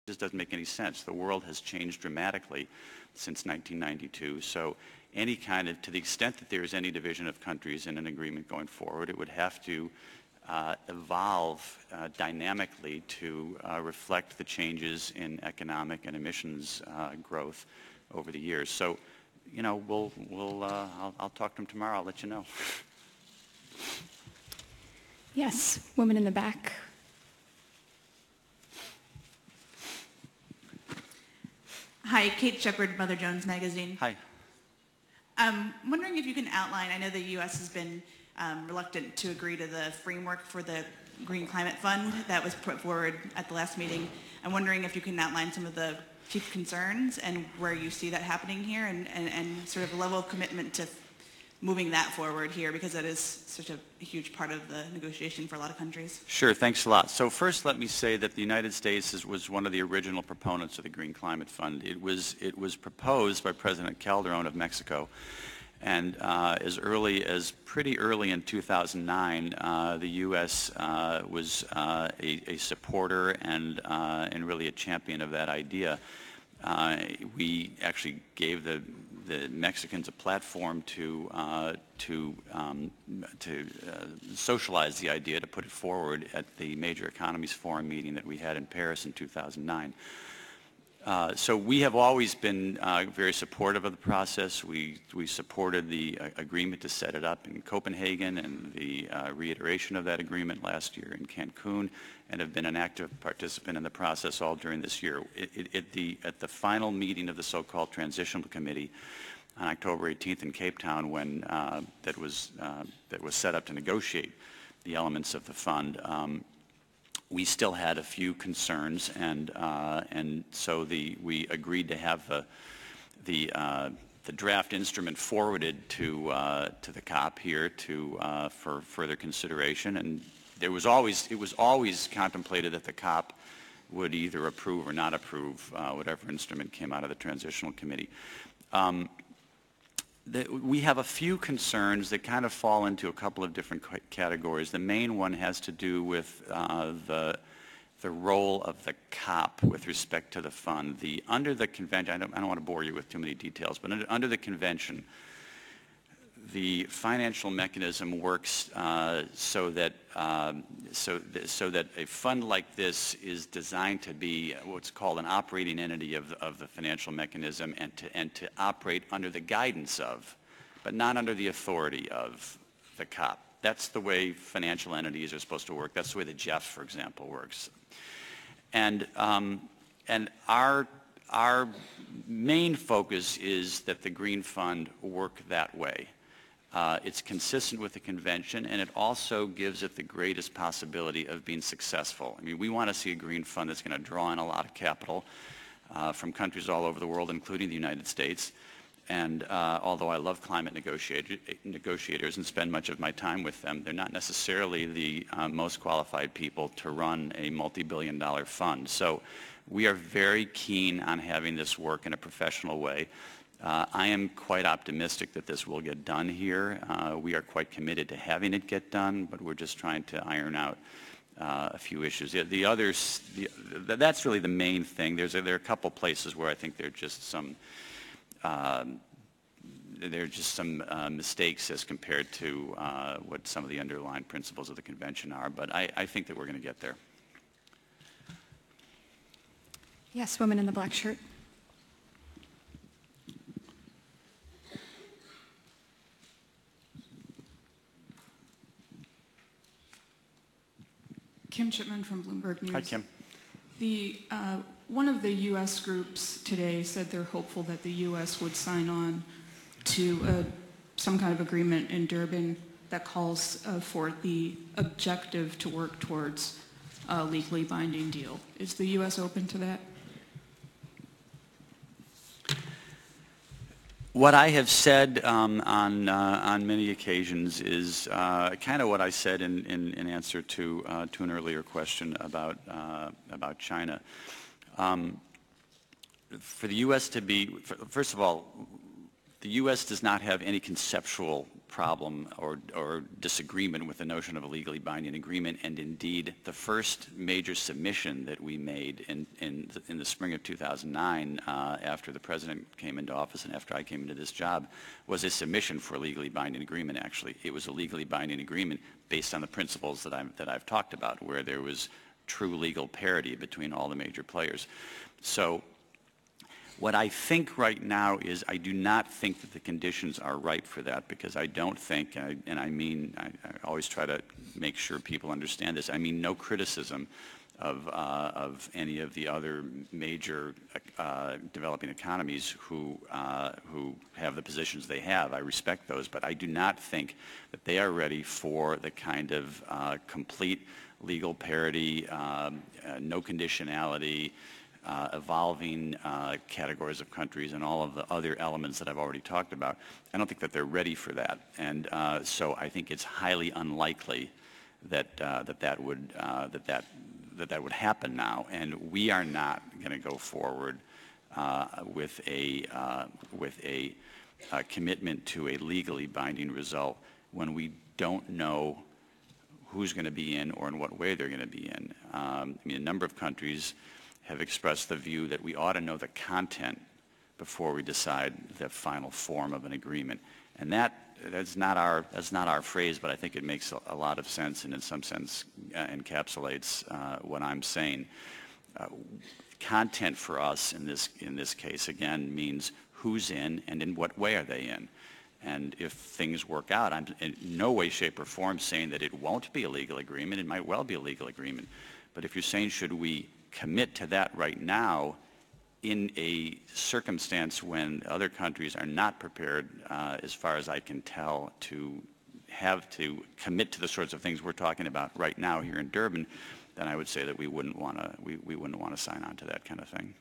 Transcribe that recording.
just doesn't make any sense. The world has changed dramatically since 1992. So any kind of, to the extent that there is any division of countries in an agreement going forward, it would have to evolve dynamically to reflect the changes in economic and emissions growth over the years. So, you know, I'll talk to him tomorrow. I'll let you know. Yes, woman in the back. Hi, Kate Shepard, Mother Jones Magazine. Hi. I'm wondering if you can outline, I know the U.S. has been reluctant to agree to the framework for the Green Climate Fund that was put forward at the last meeting. I'm wondering if you can outline some of the chief concerns and where you see that happening here and sort of a level of commitment to moving that forward here, because that is such a huge part of the negotiation for a lot of countries. Sure, thanks a lot. So first let me say that the United States was one of the original proponents of the Green Climate Fund. It was proposed by President Calderon of Mexico, and pretty early in 2009, the U.S. was a supporter and really a champion of that idea. We actually gave the Mexicans a platform to socialize the idea, to put it forward at the Major Economies Forum meeting that we had in Paris in 2009. So we have always been very supportive of the process. We supported the agreement to set it up in Copenhagen and the reiteration of that agreement last year in Cancun, and have been an active participant in the process all during this year. At the final meeting of the so-called Transitional Committee on October 18th in Cape Town, when that was set up to negotiate the elements of the fund, we still had a few concerns, and so we agreed to have the draft instrument forwarded to the COP here for further consideration. And it was always contemplated that the COP would either approve or not approve whatever instrument came out of the Transitional Committee. We have a few concerns that kind of fall into a couple of different categories. The main one has to do with the role of the COP with respect to the fund. Under the convention, I don't want to bore you with too many details, but under the convention, the financial mechanism works so that a fund like this is designed to be what's called an operating entity of the financial mechanism, and to operate under the guidance of, but not under the authority of, the COP. That's the way financial entities are supposed to work. That's the way the JEF, for example, works. And our main focus is that the Green Fund work that way. It's consistent with the convention, and it also gives it the greatest possibility of being successful. I mean, we want to see a green fund that's going to draw in a lot of capital from countries all over the world, including the United States. And although I love climate negotiators and spend much of my time with them, they're not necessarily the most qualified people to run a multi-billion-dollar fund. So we are very keen on having this work in a professional way. I am quite optimistic that this will get done here. We are quite committed to having it get done, but we're just trying to iron out a few issues. The others, that's really the main thing. There are a couple places where I think there are just some mistakes as compared to what some of the underlying principles of the convention are, but I think that we're going to get there. Yes, woman in the black shirt. Kim Chipman from Bloomberg News. Hi, Kim. One of the U.S. groups today said they're hopeful that the U.S. would sign on to some kind of agreement in Durban that calls for the objective to work towards a legally binding deal. Is the U.S. open to that? What I have said on many occasions is kind of what I said in answer to an earlier question about China. For the U.S. to be, first of all, the U.S. does not have any conceptual problem or disagreement with the notion of a legally binding agreement. And indeed, the first major submission that we made in the spring of 2009, after the president came into office and after I came into this job, was a submission for a legally binding agreement. Actually, it was a legally binding agreement based on the principles that I've talked about, where there was true legal parity between all the major players. So what I think right now is I do not think that the conditions are ripe for that, because I don't think, and I always try to make sure people understand this, I mean no criticism of any of the other major developing economies who have the positions they have. I respect those, but I do not think that they are ready for the kind of complete legal parity, no conditionality, evolving categories of countries, and all of the other elements that I've already talked about. I don't think that they're ready for that, and so I think it's highly unlikely that that would happen now. And we are not going to go forward with a commitment to a legally binding result when we don't know who's going to be in or in what way they're going to be in. I mean, a number of countries have expressed the view that we ought to know the content before we decide the final form of an agreement. And that's not our phrase, but I think it makes a lot of sense, and in some sense encapsulates what I'm saying. Content for us in this case, again, means who's in and in what way are they in. And if things work out, I'm in no way, shape, or form saying that it won't be a legal agreement. It might well be a legal agreement. But if you're saying, should we commit to that right now in a circumstance when other countries are not prepared, as far as I can tell, to have to commit to the sorts of things we're talking about right now here in Durban, then I would say that we wouldn't want to sign on to that kind of thing.